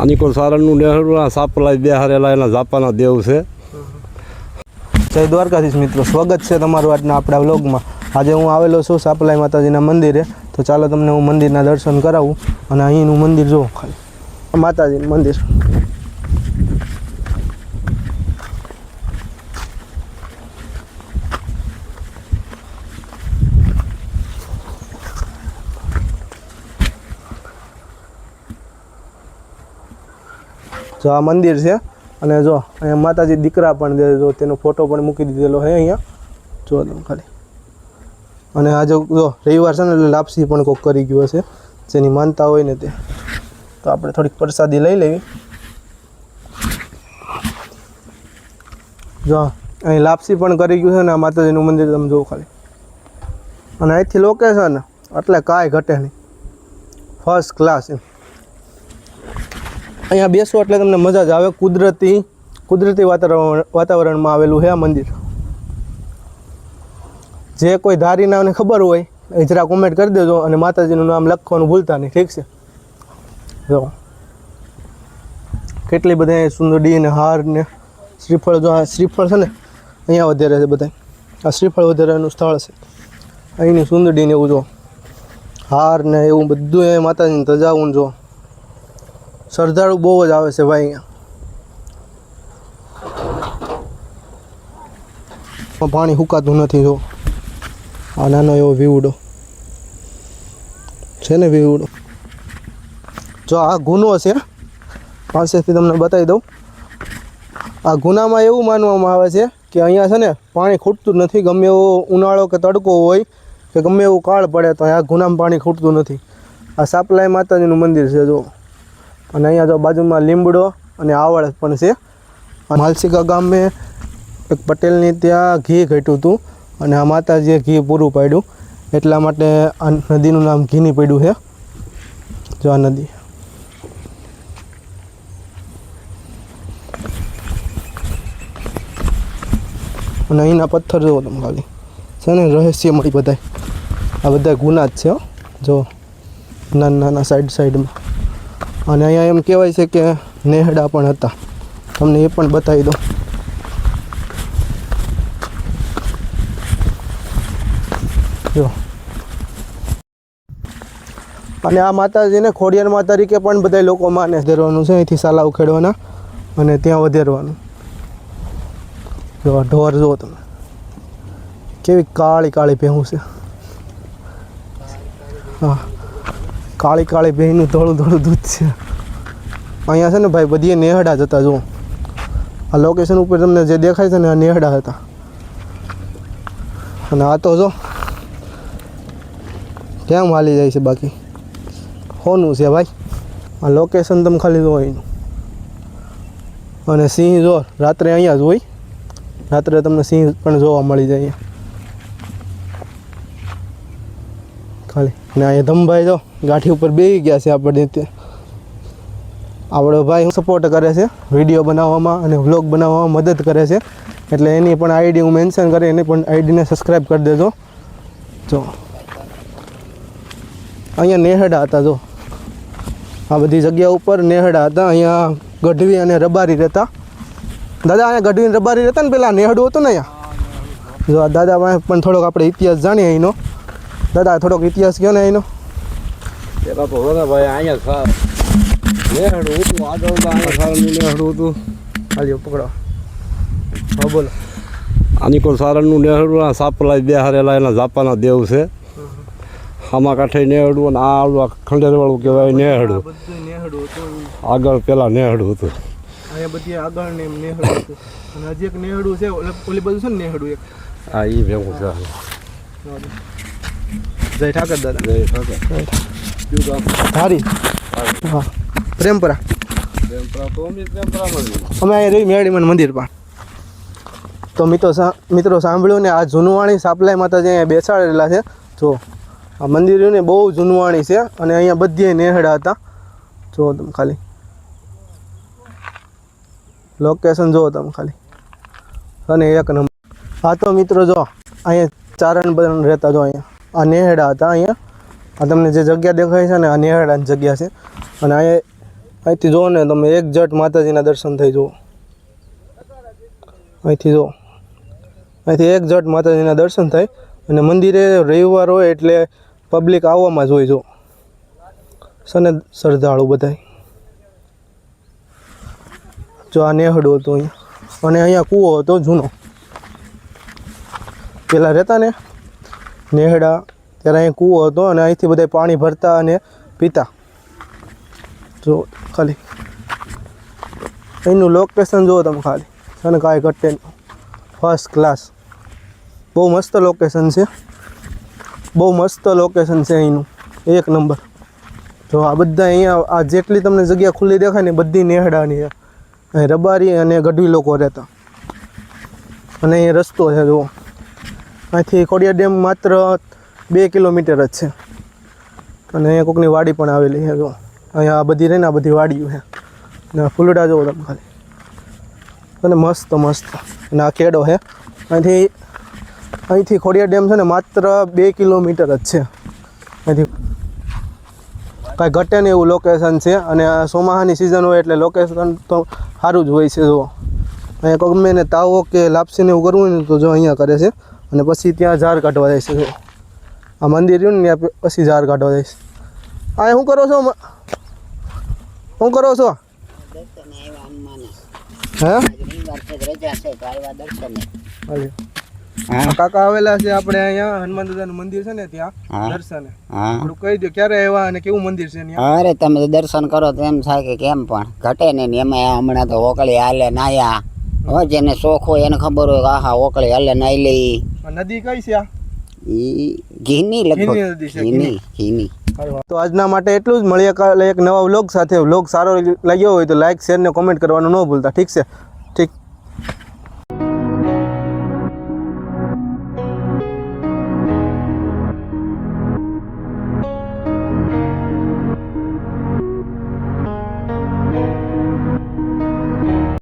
આની સારણનું નેહડું સાપલા બે હારેલા એના જાપાના દેવ છે. જય દ્વારકાધીશ મિત્રો, સ્વાગત છે તમારું આજના આપણા વ્લોગમાં. આજે હું આવેલો છું સાપલાઈ માતાજીના મંદિરે. તો ચાલો તમને હું મંદિરના દર્શન કરાવું. અને અહીંનું મંદિર જુઓ, ખાલી માતાજીનું મંદિર. જો આ મંદિર છે અને જો અહીંયા માતાજી દીકરા પણ દે, જો તેનો ફોટો પણ મૂકી દીધેલો છે અહીંયા, જો તમે ખાલી. અને આજે જો રવિવાર છે ને એટલે લાપસી પણ કોક કરી ગયો હશે, જેની માનતા હોય ને તે. તો આપણે થોડીક પ્રસાદી લઈ લેવી. જો અહીં લાપસી પણ કરી ગયું છે ને આ માતાજીનું મંદિર તમે જુઓ ખાલી. અને અહીંથી લોકેશન એટલે કાંઈ ઘટે નહીં, ફર્સ્ટ ક્લાસ એમ. અહીંયા બેસો એટલે તમને મજા જ આવે. કુદરતી વાતાવરણમાં આવેલું છે આ મંદિર. જે કોઈ ધારીનાને ખબર હોય એ જરા કોમેન્ટ કરી દેજો અને માતાજીનું નામ લખવાનું ભૂલતા નહીં, ઠીક છે? જો કેટલી બધા સુંદરડી ને હાર ને શ્રીફળ. જો આ શ્રીફળ છે ને અહીંયા વધારે છે બધા. આ શ્રીફળ વધારેનું સ્થળ છે. અહીંની સુંદરડી ને એવું જો હાર ને એવું બધું એ માતાજીને તજાવું જો. શ્રદ્ધાળુ બહુ જ આવે છે ભાઈ અહીંયા. પાણી સુકાતું નથી. જો આ નાનો એવો વીવડો છે ને, વીવડો. જો આ ગુનો છે, પાસેથી તમને બતાવી દઉં. આ ગુનામાં એવું માનવામાં આવે છે કે અહીંયા છે ને પાણી ખૂટતું નથી. ગમે એવો ઉનાળો કે તડકો હોય કે ગમે એવું કાળ પડે તો આ ગુનામાં પાણી ખૂટતું નથી. આ સાપલાઈ માતાજીનું મંદિર છે જો. અને અહીંયા જો બાજુમાં લીમડો અને આવળ પણ છે. માલસીકા ગામે એક પટેલની ત્યાં ઘી ઘટ્યું હતું અને આ માતાજીએ ઘી પૂરું પાડ્યું, એટલા માટે આ નદીનું નામ ઘીની પડ્યું છે. જો આ નદી. અને અહીંના પથ્થર જુઓ તમે ખાલી, છે ને રહસ્યમય બધા. આ બધા ગુના જ છે જો, નાના નાના સાઈડમાં. અને અહીંયા એમ કહેવાય છે કે નેહડા પણ હતા, તમને એ પણ બતાવી દઉં. જો અને આ માતાજીને ખોડિયારમાં તરીકે પણ બધા લોકો માને. ધરવાનું છે અહીંથી સાલા ઉખેડવાના અને ત્યાં વધેરવાનું. જો ઢોર જુઓ તમે, કેવી કાળી કાળી ભેહું છે. હા, કાળી કાળી ભેંનું ધોળું ધોળું દૂધ છે. અહીંયા છે ને ભાઈ બધી નેહડા જ હતા. જો આ લોકેશન ઉપર તમને જે દેખાય છે ને આ નેહડા હતા. અને આ તો જો કેમ હાલી જાય છે, બાકી હોનું છે ભાઈ. આ લોકેશન તમે ખાલી જો અહીંનું. અને સિંહ જો રાત્રે અહીંયા જ હોય, રાત્રે તમને સિંહ પણ જોવા મળી જાય ખાલી. અને અહીંયા ધમભાઈ જો ગાંઠી ઉપર બેસી ગયા છે. આપણો ભાઈ સપોર્ટ કરે છે વિડીયો બનાવવામાં અને વ્લોગ બનાવવામાં મદદ કરે છે, એટલે એની પણ આઈડી હું મેન્શન કરી, એની પણ આઈડીને સબસ્ક્રાઈબ કરી દેજો. જો અહીંયા નેહડા હતા. જો આ બધી જગ્યા ઉપર નેહડા હતા. અહીંયા ગઢવી અને રબારી રહેતા. દાદા અહીંયા ગઢવી અને રબારી રહેતા ને પેલા નેહડું હતું ને અહીંયા. જો આ દાદા પાસે પણ થોડોક આપણે ઇતિહાસ જાણીએ અહીંનો. દાદા થોડોક ઇતિહાસ કહો ને અહીંનો. પેલા તો ને ભાઈ અહીંયા નેહડું હતું, આગળ સારણનું નેહડું હતું. હાલી પકડો. હા બોલો. આની સારણનું નેહડું સાપલા બે હારેલા એના જાપાના દેવ છે. આમાં કાંઠે નેહડું અને આ આવડું ખંડેરવાળું કહેવાય નેહડું. આગળ પેલા નેહડું હતું. અહીંયા બધી આગળ ને નેહડું હતું. અને હજી એક નેહડું છે, ઓલી બધું છે ને નેહડું એક. હા, એ ભેગું છે. જય ઠાકર દાદા. જય ઠાકર. હારી. હા, પ્રેમપરા. અમે અહીં રહી મેળીમાં મંદિર પણ. તો મિત્રો સાંભળ્યું ને, આ જૂનવાણી સાપલાઈ માતાજી અહીંયા બેસાડેલા છે. જો આ મંદિરોને બહુ જૂનવાણી છે અને અહીંયા બધી નેહડા હતા. જો તમે ખાલી લોકેશન જુઓ તમે ખાલી, અને એક નંબર. હા તો મિત્રો જો અહીંયા ચારણ બરણ રહેતા. જો અહીંયા આ નેહડા હતા. અહીંયા આ તમને જે જગ્યા દેખાય છે ને આ નેહડાની જગ્યા છે. અને અહીંયા અહીંથી જુઓ ને તમે એક જટ માતાજીના દર્શન થઈ જુઓ. અહીંથી જુઓ, અહીંથી એક જટ માતાજીના દર્શન થાય. અને મંદિરે રવિવાર હોય એટલે પબ્લિક આવવામાં જ હોય. જો સને શ્રદ્ધાળુ બધાય. જો આ નેહડું હતું અહીંયા, અને અહીંયા કૂવો હતો જૂનો. પેલા રહેતા ને નેહડા, ત્યારે અહીંયા કૂવો હતો અને અહીંથી બધા પાણી ભરતા અને પીતા. જો ખાલી એનું લોકેશન જુઓ તમે ખાલી, અને કાંઈ ઘટે નહીં. ફર્સ્ટ ક્લાસ, બહુ મસ્ત લોકેશન છે. બહુ મસ્ત લોકેશન છે અહીંનું, એક નંબર. જો આ બધા અહીંયા આ જેટલી તમને જગ્યા ખુલ્લી દેખાય ને બધી નેહડાની. અહીં રબારી અને ગઢવી લોકો રહેતા. અને અહીં રસ્તો છે જુઓ, અહીંથી ખોડિયાર ડેમ માત્ર 2 કિલોમીટર જ છે. અને અહીંયા કોકની વાડી પણ આવેલી છે. જો અહીંયા આ બધી રહે ને આ બધી વાડીઓ છે. અને ફૂલડા જુઓ તમે ખાલી, અને મસ્ત મસ્ત. અને આ ખેડો છે. અહીંથી ખોડિયાર ડેમ છે ને માત્ર 2 કિલોમીટર જ છે. અહીંથી કાંઈ ઘટે નહીં એવું લોકેશન છે. અને આ ચોમાસાની સિઝન હોય એટલે લોકેશન તો સારું જ હોય છે. જુઓ અહીંયા ગમે ને તાવો કે લાપસીને એવું કરવું હોય ને તો જો અહીંયા કરે છે. અને પછી ત્યાં ઝાર કાઢવા જાય છે. જો આ મંદિર રહ્યું ને ત્યાં પછી ઝાર કાઢવા જાય છે. આ શું કરો છો? શું કરો છો? હે કાકા આવેલા છે આપણે અહીંયા હનુમાન દાદાનું મંદિર છે ને ત્યાં દર્શને. થોડું કહી દો ક્યારે આવ્યા અને કેવું મંદિર છે ત્યાં? અરે તમે દર્શન કરો તો એમ થાય કે કેમ પણ ઘટે ને. એમાં હમણાં તો ઓકળી હાલે નાયા. હવે જેને શોખ હોય એને ખબર હોય કે આહા ઓકળી હાલે નાઈ લઈ. નદી કઈ છે આ? ઘીની લગભગ ઘીની. તો આજના માટે એટલું જ. મળીએ કાલે એક નવા વ્લોગ સાથે. વ્લોગ સારો લાગ્યો હોય તો લાઈક, શેર ને કોમેન્ટ કરવાનું ન ભૂલતા. ઠીક છે.